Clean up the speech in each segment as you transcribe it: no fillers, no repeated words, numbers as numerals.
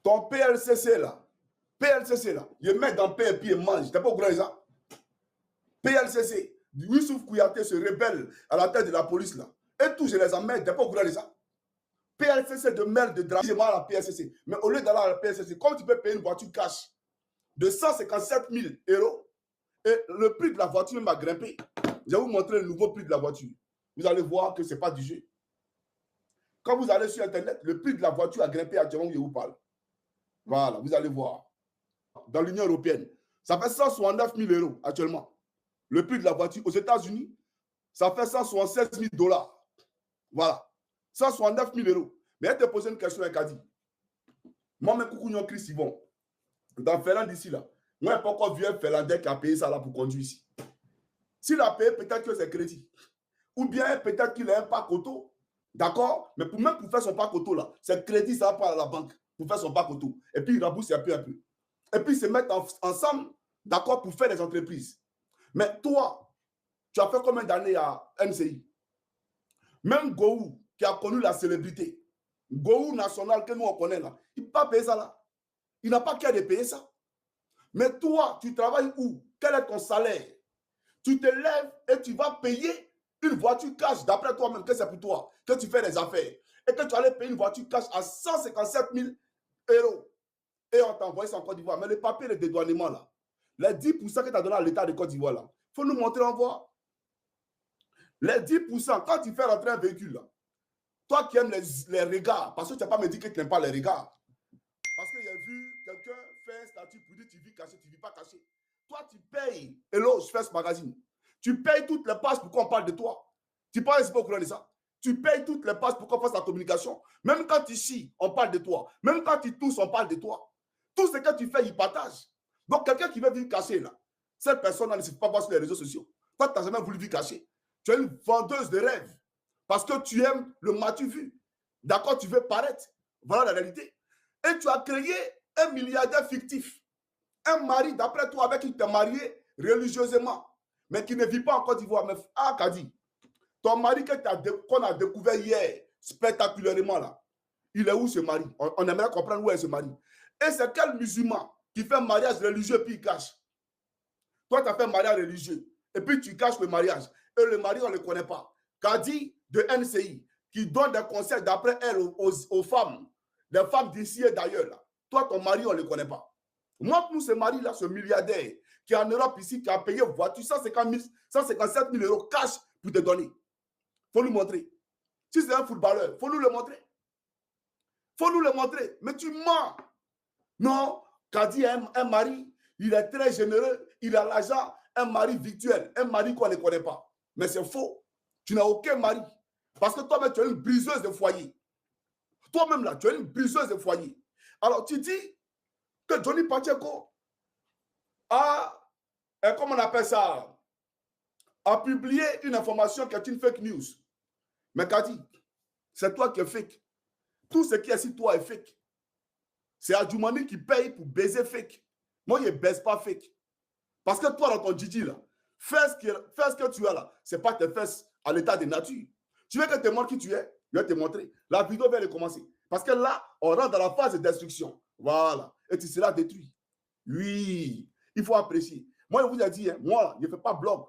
Ton PLCC là, je mets dans pain et puis il mange. T'es pas au courant de ça? PLCC, Youssouf Kouyaté se rebelle à la tête de la police là. Et tout, je les emmène. T'es pas au courant de ça? PLCC de merde, de drame. Moi à la PLCC. Mais au lieu d'aller à la PLCC, comme tu peux payer une voiture cash de 157 000 euros, et le prix de la voiture m'a grimpé. Je vais vous montrer le nouveau prix de la voiture. Vous allez voir que ce n'est pas du jeu. Quand vous allez sur Internet, le prix de la voiture a grimpé actuellement où je vous parle. Voilà, vous allez voir. Dans l'Union européenne, ça fait 169 000 euros actuellement. Le prix de la voiture aux États-Unis, ça fait 176 000 $. Voilà. 169 000 euros. Mais elle te pose une question, elle a dit. Moi, mes coucou, Chris, ils vont. Dans Finlande ici, là. Moi, je n'ai pas encore vu un Finlandais qui a payé ça là pour conduire ici. S'il a payé, peut-être que c'est crédit. Ou bien peut-être qu'il a un pack auto. D'accord? Mais même pour faire son pack auto, là, c'est crédit, ça va pas à la banque pour faire son pack auto. Et puis, il rembourse un peu, un peu. Et puis, ils se mettent ensemble, d'accord, pour faire des entreprises. Mais toi, tu as fait combien d'années à NCI? Même Gou, qui a connu la célébrité, Gou national que nous on connaît là, il ne peut pas payer ça là. Il n'a pas qu'à de payer ça. Mais toi, tu travailles où? Quel est ton salaire? Tu te lèves et tu vas payer une voiture cash d'après toi-même que c'est pour toi, que tu fais des affaires. Et que tu allais payer une voiture cash à 157 000 euros. Et on t'envoie ça en Côte d'Ivoire. Mais le papier de dédouanement là, les 10% que tu as donné à l'État de Côte d'Ivoire là, il faut nous montrer en voie. Les 10%, quand tu fais rentrer un véhicule là, toi qui aimes les regards, parce que tu n'as pas me dit que tu n'aimes pas les regards. Parce que j'ai vu quelqu'un faire un statut pour dire tu vis caché, tu ne vis pas caché. Toi, tu payes. Hello, je fais ce magazine. Tu payes toutes les pages pour qu'on parle de toi. Tu penses pas au courant de ça? Tu payes toutes les pages pour qu'on fasse la communication. Même quand tu chies, on parle de toi. Même quand tu tousses, on parle de toi. Tout ce que tu fais, il partage. Donc, quelqu'un qui veut vivre caché, là, cette personne-là ne se fait pas voir sur les réseaux sociaux. Toi, tu n'as jamais voulu vivre caché. Tu es une vendeuse de rêves. Parce que tu aimes le matu vu. D'accord, tu veux paraître. Voilà la réalité. Et tu as créé un milliardaire fictif. Un mari, d'après toi, avec qui tu t'es marié religieusement, mais qui ne vit pas en Côte d'Ivoire. Mais Kadi, ton mari qu'on a découvert hier, spectaculairement là, il est où ce mari? On aimerait comprendre où est ce mari. Et c'est quel musulman qui fait un mariage religieux puis il cache? Toi, tu as fait un mariage religieux et puis tu caches le mariage. Et le mari, on ne le connaît pas. Kadi de NCI, qui donne des conseils d'après elle aux femmes, des femmes d'ici et d'ailleurs. Toi, ton mari, on ne le connaît pas. Montre-nous ce mari-là, ce milliardaire, qui est en Europe ici, qui a payé voiture 157 000 euros cash pour te donner. Il faut nous montrer. Si c'est un footballeur, il faut nous le montrer. Il faut nous le montrer. Mais tu mens. Non, Kadi a un mari, il est très généreux, il a l'argent, un mari virtuel, un mari qu'on ne connaît pas. Mais c'est faux. Tu n'as aucun mari. Parce que toi-même, tu es une briseuse de foyer. Toi-même, là, tu es une briseuse de foyer. Alors, tu dis que Johnny Pacheco a, comment on appelle ça, a publié une information qui est une fake news. Mais Kadi, c'est toi qui es fake. Tout ce qui est sur toi est fake. C'est Adjoumani qui paye pour baiser fake. Moi, je ne baise pas fake. Parce que toi, dans ton Didi, là, fais ce que tu as là. Ce n'est pas tes fesses à l'état de nature. Tu veux que je te montre qui tu es? Je vais te montrer. La vidéo vient de commencer. Parce que là, on rentre dans la phase de destruction. Voilà. Et tu seras détruit. Oui. Il faut apprécier. Moi, je vous ai dit, hein, moi, je ne fais pas blog.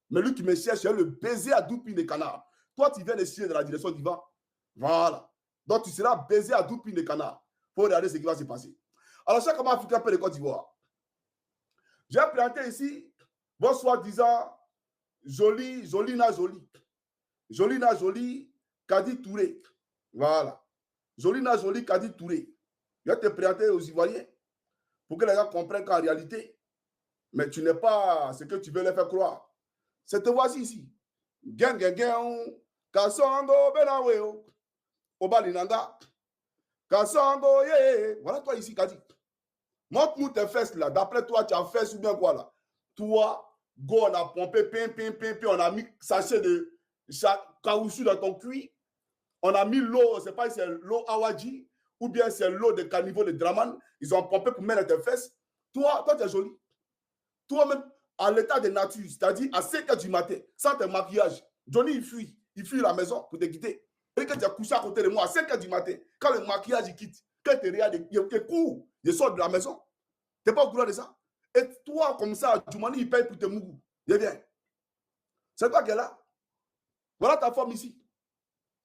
Mais lui qui me cherche, je vais le baiser à 12 pines de canard. Toi, tu viens de chier dans la direction d'Ivan. Voilà. Donc, tu seras baisé à 12 pines de canard pour regarder ce qui va se passer. Alors, chaque moment africain peut de Côte d'Ivoire. J'ai présenté ici, bon soi-disant, Jolina Jolie, Kadi Touré. Voilà. Jolina Jolie, Kadi Touré. Je vais te présenter aux Ivoiriens pour que les gens comprennent qu'en réalité, mais tu n'es pas ce que tu veux les faire croire. C'est te voici ici. Kasongo Benaweo, Obalinanga, Kasongo, voilà toi ici, Kadi. Montre-nous tes fesses là. D'après toi, tu as fait ou bien quoi là? Toi, go, on a pompé, on a mis sachet de caoutchouc dans ton cuir. On a mis l'eau, je ne sais pas si c'est l'eau Awadji ou bien c'est l'eau de caniveau de Draman. Ils ont pompé pour mettre dans tes fesses. Toi, tu es joli. Toi-même, à l'état de nature, c'est-à-dire à 5 h du matin, sans tes maquillages, Johnny, il fuit la maison pour te quitter. Et que tu as couché à côté de moi à 5 h du matin, quand le maquillage il quitte, Quand tu regardes, il court, il sort de la maison. Tu n'es pas au courant de ça. Et toi, comme ça, Djoumani, il paye pour tes mougous. Il vient. C'est toi qui es là. Voilà ta femme ici.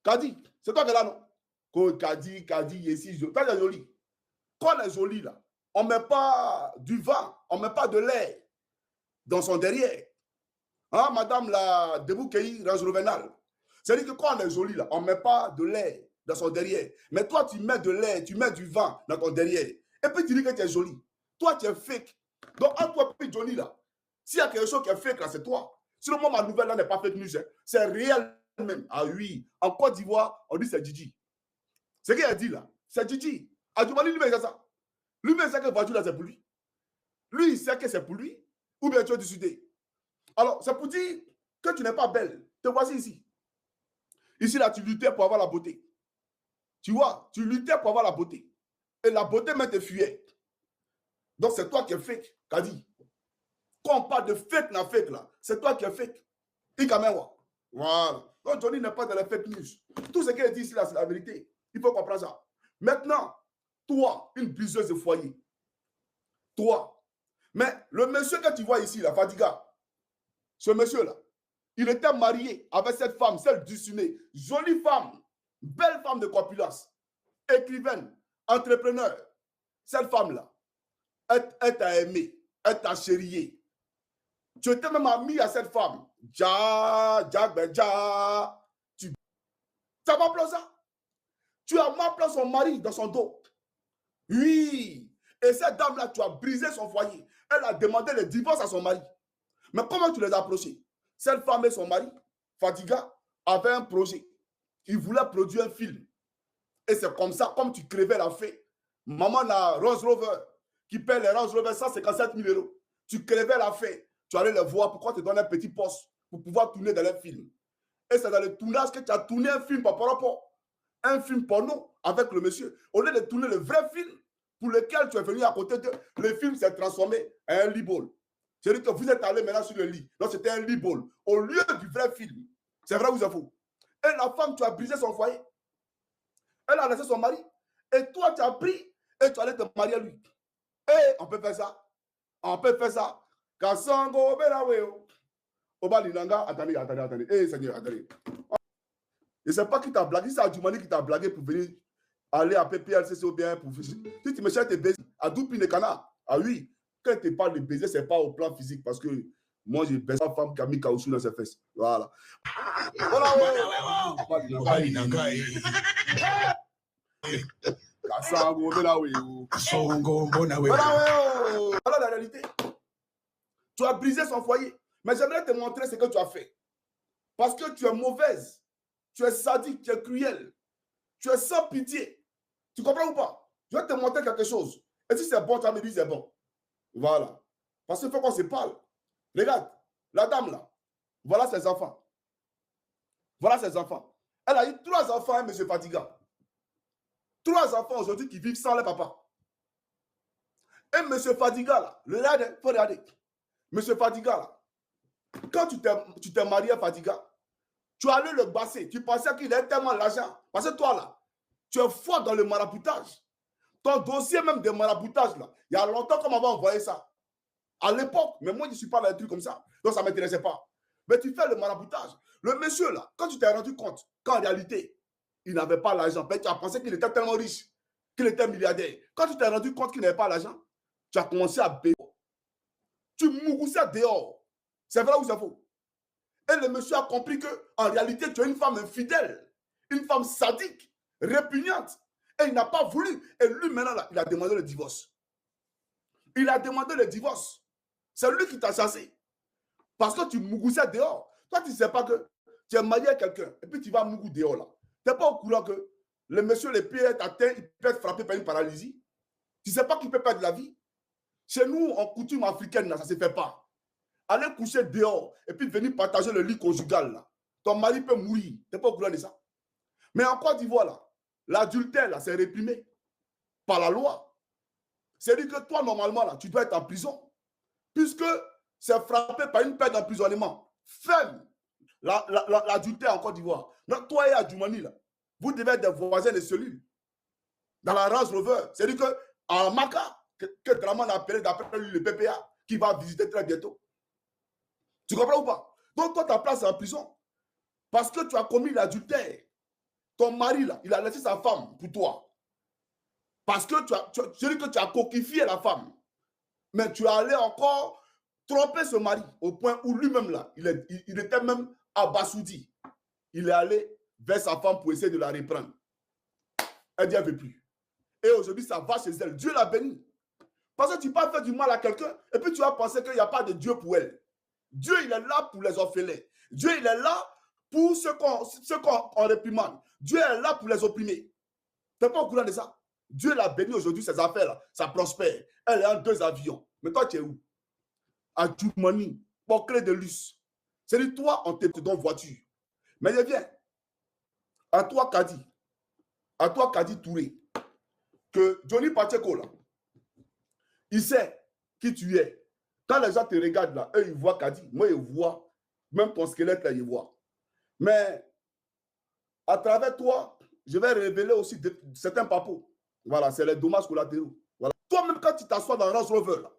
Kadi, c'est toi qui es là, non? Kadi, ici, toi, tu es joli. Quand on est joli, là, on ne met pas du vin, on ne met pas de lait dans son derrière. Hein, madame la Deboukei Range-Rovenal. C'est-à-dire que quand on est joli, là, on ne met pas de lait dans son derrière. Mais toi, tu mets de lait, tu mets du vin dans ton derrière. Et puis tu dis que tu es joli. Toi, tu es fake. Donc, entre toi et Johnny, là, s'il y a quelque chose qui est fake, là, c'est toi. Sinon, moi, ma nouvelle, là, n'est pas fake news. C'est réel même. Ah oui. En Côte d'Ivoire, on dit c'est Djidji. Ce qu'il a dit, là, c'est Djidji. Adjoumani, lui-même, c'est ça. Lui-même, sait que voiture, là, c'est pour lui. Lui, il sait que c'est pour lui. Ou bien tu as décidé. Alors, c'est pour dire que tu n'es pas belle. Te voici ici. Ici, là, tu luttais pour avoir la beauté. Tu vois, tu luttais pour avoir la beauté. Et la beauté même te fuyait. Donc, c'est toi qui es fake, Kadi. Quand on parle de fake, na fake, là, c'est toi qui es fake. Ikamewa. Voilà. Donc, Johnny n'est pas dans les fake news. Tout ce qu'il dit ici, là, c'est la vérité. Il faut comprendre ça. Maintenant, toi, une briseuse de foyer. Toi. Mais le monsieur que tu vois ici, la Fadiga, ce monsieur-là, il était marié avec cette femme, celle d'Usuné, jolie femme, belle femme de corpulence, écrivaine, entrepreneur. Cette femme-là, elle t'a aimé, elle t'a chérie. Tu étais même ami à cette femme. Tu as pas plein ça? Tu as mal plein son mari dans son dos. Oui. Et cette dame-là, tu as brisé son foyer. Elle a demandé le divorce à son mari. Mais comment tu les as approchés? Cette femme et son mari, Fadiga, avaient un projet. Ils voulaient produire un film. Et c'est comme ça, comme tu crevais la fée. Maman, la Range Rover, qui paie les Range Rover 157 000 €. Tu crevais la fée. Tu allais le voir. Pourquoi te donner un petit poste pour pouvoir tourner dans les films? Et c'est dans le tournage que tu as tourné un film par rapport. Un film porno avec le monsieur. Au lieu de tourner le vrai film pour lequel tu es venu à côté de. Le film s'est transformé en un lit-ball. C'est-à-dire que vous êtes allé maintenant sur le lit. Donc c'était un lit-ball. Au lieu du vrai film. C'est vrai ou c'est faux? Et la femme, tu as brisé son foyer. Elle a laissé son mari. Et toi, tu as pris et tu allais te marier à lui. Et on peut faire ça. On peut faire ça. Kassango, Benaweo. Oba Linanga, attendez. Eh, Seigneur, attendez. Je ne sais pas qui t'a blagué. C'est Adjoumani qui t'a blagué pour venir aller à PPLCC ou bien pour. Si tu me cherches tes baisers, à Doupi de Cana. Ah oui, quand tu parles de baiser, ce n'est pas au plan physique parce que moi, je baise la femme qui a mis caoutchouc dans ses fesses. Voilà. Voilà, voilà la réalité. Tu as brisé son foyer. Mais j'aimerais te montrer ce que tu as fait. Parce que tu es mauvaise. Tu es sadique, tu es cruel. Tu es sans pitié. Tu comprends ou pas? Je vais te montrer quelque chose. Et si c'est bon, tu vas me dire c'est bon. Voilà. Parce qu'il faut qu'on se parle. Regarde, la dame là. Voilà ses enfants. Voilà ses enfants. Elle a eu 3 enfants, M. Fadiga. 3 enfants aujourd'hui qui vivent sans leur papa. Et M. Fadiga là, il faut regarder. M. Fadiga là, quand tu t'es marié à Fadiga, tu allais le basser. Tu pensais qu'il avait tellement d'argent. Parce que toi là, tu es fort dans le maraboutage. Ton dossier même de maraboutage là, il y a longtemps qu'on m'avait envoyé ça. À l'époque, mais moi je ne suis pas dans les trucs comme ça. Donc ça ne m'intéressait pas. Mais tu fais le maraboutage. Le monsieur là, quand tu t'es rendu compte qu'en réalité, il n'avait pas l'argent, tu as pensé qu'il était tellement riche, qu'il était milliardaire. Quand tu t'es rendu compte qu'il n'avait pas l'argent, tu as commencé à payer. Tu mouroussais dehors. C'est vrai ou c'est faux? Et le monsieur a compris qu'en réalité, tu es une femme infidèle, une femme sadique, répugnante. Et il n'a pas voulu. Et lui, maintenant, là, il a demandé le divorce. Il a demandé le divorce. C'est lui qui t'a chassé. Parce que tu mougoussais dehors. Toi, tu ne sais pas que tu es marié à quelqu'un et puis tu vas mougou dehors là. Tu n'es pas au courant que le monsieur, le pied est atteint, il peut être frappé par une paralysie. Tu ne sais pas qu'il peut perdre la vie. Chez nous, en coutume africaine, là, ça ne se fait pas. Aller coucher dehors et puis venir partager le lit conjugal là. Ton mari peut mourir. Tu n'es pas au courant de ça. Mais en Côte d'Ivoire, là, l'adultère, là, c'est réprimé par la loi. C'est-à-dire que toi, normalement, là, tu dois être en prison. Puisque c'est frappé par une peine d'emprisonnement ferme. L'adultère en Côte d'Ivoire. Toi et Adjoumani, là, vous devez être des voisins de cellules. Dans la Range Rover. C'est-à-dire qu'en Maca, que Draman a appelé d'après lui le PPA, qui va visiter très bientôt. Tu comprends ou pas? Donc, toi, ta place est en prison. Parce que tu as commis l'adultère. Ton mari, là, il a laissé sa femme pour toi. Parce que tu as coquifié la femme. Mais tu es allé encore tromper ce mari au point où lui-même, là, il était même abasourdi. Il est allé vers sa femme pour essayer de la reprendre. Elle dit, elle ne veut plus. Et aujourd'hui, ça va chez elle. Dieu l'a bénie. Parce que tu peux faire du mal à quelqu'un et puis tu vas penser qu'il n'y a pas de Dieu pour elle. Dieu, il est là pour les orphelins. Dieu, il est là pour ceux qu'on réprimande. Dieu est là pour les opprimer. Tu n'es pas au courant de ça? Dieu l'a béni aujourd'hui, ses affaires-là. Ça prospère. Elle est en 2 avions. Mais toi, tu es où? À Djoumani, pour clé de luxe. C'est-à-dire, toi, on te donne voiture. Mais je viens. À toi, Kadi. À toi, Kadi Touré. Que Johnny Pacheco, là, il sait qui tu es. Quand les gens te regardent là, eux, ils voient Kadi. Moi, ils voient. Même ton squelette là, ils voient. Mais à travers toi, je vais révéler aussi certains papos. Voilà, c'est les dommages collatéraux. Voilà. Toi-même, quand tu t'assois dans Range Rover là,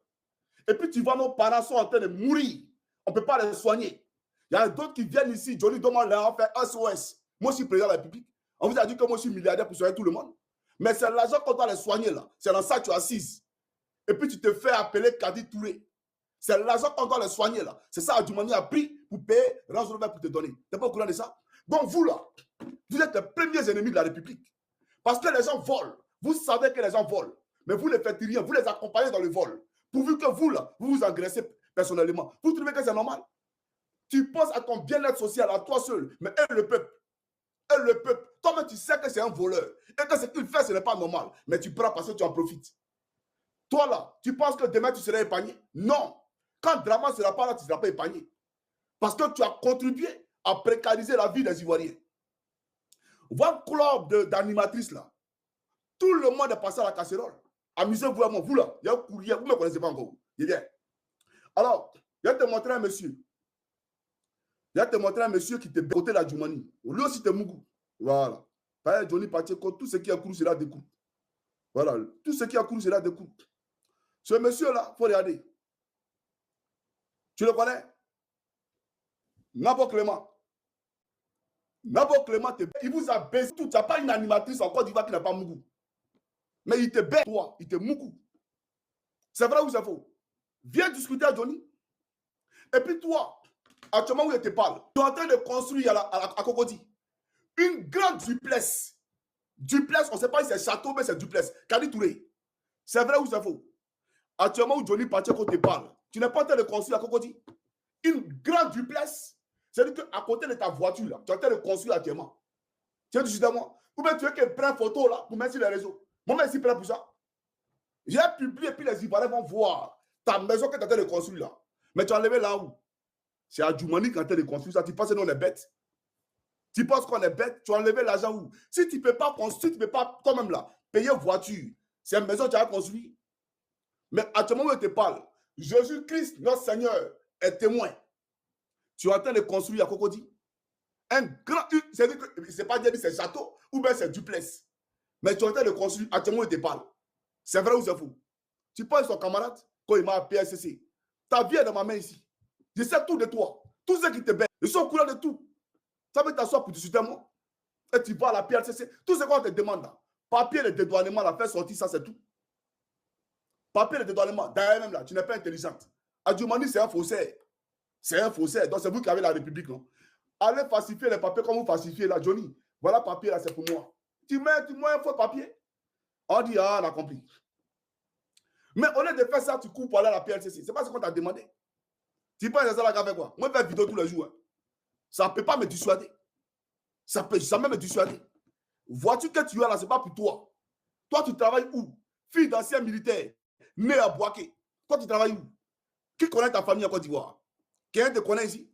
et puis tu vois nos parents sont en train de mourir, on ne peut pas les soigner. Il y a d'autres qui viennent ici, Johnny demande leur faire SOS. Moi, je suis président de la République. On vous a dit que moi, je suis milliardaire pour soigner tout le monde. Mais c'est l'argent qu'on doit les soigner là. C'est dans ça que tu es assise. Et puis tu te fais appeler Kadi Touré. C'est l'argent qu'on doit les soigner là. C'est ça, Adjoumani a pris pour payer Range Rover pour te donner. Tu n'es pas au courant de ça? Donc vous là, vous êtes les premiers ennemis de la République. Parce que les gens volent. Vous savez que les gens volent. Mais vous ne faites rien. Vous les accompagnez dans le vol. Pourvu que vous là, vous vous engraissez personnellement. Vous trouvez que c'est normal? Tu penses à ton bien-être social, à toi seul. Mais elle, le peuple. Elle, le peuple. Toi-même, tu sais que c'est un voleur. Et que ce qu'il fait, ce n'est pas normal. Mais tu prends parce que tu en profites. Toi là, tu penses que demain tu seras épargné? Non. Quand Draman ne sera pas là, tu ne seras pas épargné. Parce que tu as contribué à précariser la vie des Ivoiriens. Votre club d'animatrices là, tout le monde est passé à la casserole. Amusez-vous à moi. Vous là, il y a un courrier, vous ne me connaissez pas encore. Il bien. Alors, je vais te montrer un monsieur. Je vais te montrer un monsieur qui te côté la Djoumani. Lui aussi, te Mougou. Voilà. Par Johnny Pacheco, tout ce qui a couru, c'est là des coups. Voilà. Tout ce qui a couru, c'est là des coups. Ce monsieur-là, il faut regarder. Tu le connais? Nabo Clément. Nabo Clément, il vous a baissé tout. Tu n'as pas une animatrice en Côte d'Ivoire qui n'a pas Mougou. Mais il te baisse, toi. Il te Mougou. C'est vrai ou c'est faux? Viens discuter à Johnny. Et puis toi, actuellement où je te parle, tu es en train de construire à Cocody une grande duplex. Duplex, on ne sait pas si c'est château, mais c'est duplex. Kadi Touré. C'est vrai ou c'est faux? Actuellement où Johnny Pacheco te parle, tu n'es pas en train de construire à Cocody une grande duplex. C'est-à-dire qu'à côté de ta voiture, là, tu es en train de construire actuellement. Tu es du moi. Ou bien tu veux qu'elle prenne photo là pour mettre sur les réseaux. Moi, je suis prêt pour ça. J'ai publié et puis les Ivoiriens vont voir ta maison que tu es en train de construire là. Mais tu as enlevé là où? C'est à Djoumani qui est en train de construire ça. Tu penses que nous on est bêtes? Tu penses qu'on est bêtes? Tu as enlevé l'argent où? Si tu ne peux pas construire, tu ne peux pas toi-même là payer voiture. C'est une maison que tu as construire. Mais actuellement où je te parle, Jésus-Christ, notre Seigneur, est témoin. Tu es en train de construire à Cocody un grand. C'est pas dire que c'est château ou bien c'est duplex. Mais tu es en train de construire actuellement où je te parle. C'est vrai ou c'est faux? Tu penses son camarade quand il m'a PSCC. Ta vie est dans ma main ici. Je sais tout de toi. Tout ce qui te bête. Je suis au courant de tout. Ça veut t'asseoir pour discuter moi. Et tu vas à la PLCC. Tout ce qu'on te demande là. Papier de dédouanement, la faire sortir, ça c'est tout. Papier de dédouanement. D'ailleurs même là, tu n'es pas intelligente. Adjoumani, c'est un faussaire. C'est un faussaire. Donc c'est vous qui avez la République, non? Allez falsifier les papiers comme vous falsifiez là, Johnny. Voilà, papier là, c'est pour moi. Tu mets un faux papier. On dit, ah, on a compris. Mais au lieu de faire ça, tu cours pour aller à la PLCC. C'est pas ce qu'on t'a demandé. Tu penses que c'est ça la avec quoi? Moi, je fais vidéo tous les jours. Hein. Ça ne peut pas me dissuader. Ça ne peut jamais me dissuader. Vois-tu que tu as là, ce n'est pas pour toi. Toi, tu travailles où? Fille d'ancien militaire, né à Boaké. Toi, tu travailles où? Qui connaît ta famille en Côte d'Ivoire? Quelqu'un te connaît ici?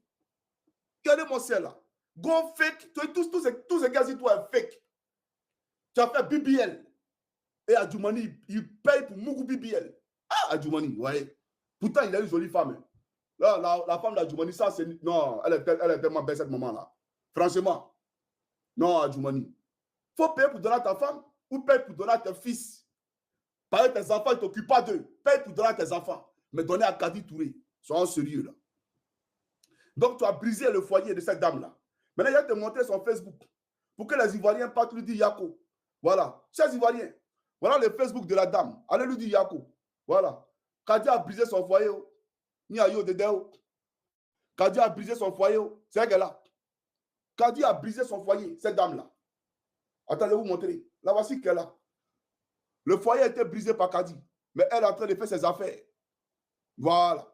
Regardez mon ciel là. Go fake. Tous ces gars-ci, toi, fake. Tu as fait BBL. Et Adjoumani, il paye pour Mougou BBL. Ah, Adjoumani, vous voyez. Pourtant, il a une jolie femme. Hein. Là, la femme d'Adjoumani, ça, c'est. Non, elle est tellement belle, cette maman-là. Franchement. Non, Adjoumani. Il faut payer pour donner à ta femme. ou paye pour donner à tes fils. Par exemple, tes enfants, ne t'occupent pas d'eux. Paye pour donner à tes enfants. Mais donner à Kadi Touré. Sois sérieux là. Donc, tu as brisé le foyer de cette dame-là. Maintenant, il va te montrer son Facebook. Pour que les Ivoiriens partent lui dire Yako. Voilà. Chers Ivoiriens, voilà le Facebook de la dame. Allez lui dire Yako. Voilà. Kadi a brisé son foyer. Ni a yo dedans. Kadi a brisé son foyer. C'est elle là. Kadi a brisé son foyer, cette dame-là. Attendez, vous montrer. La voici qu'elle a. Le foyer a été brisé par Kadi. Mais elle est en train de faire ses affaires. Voilà.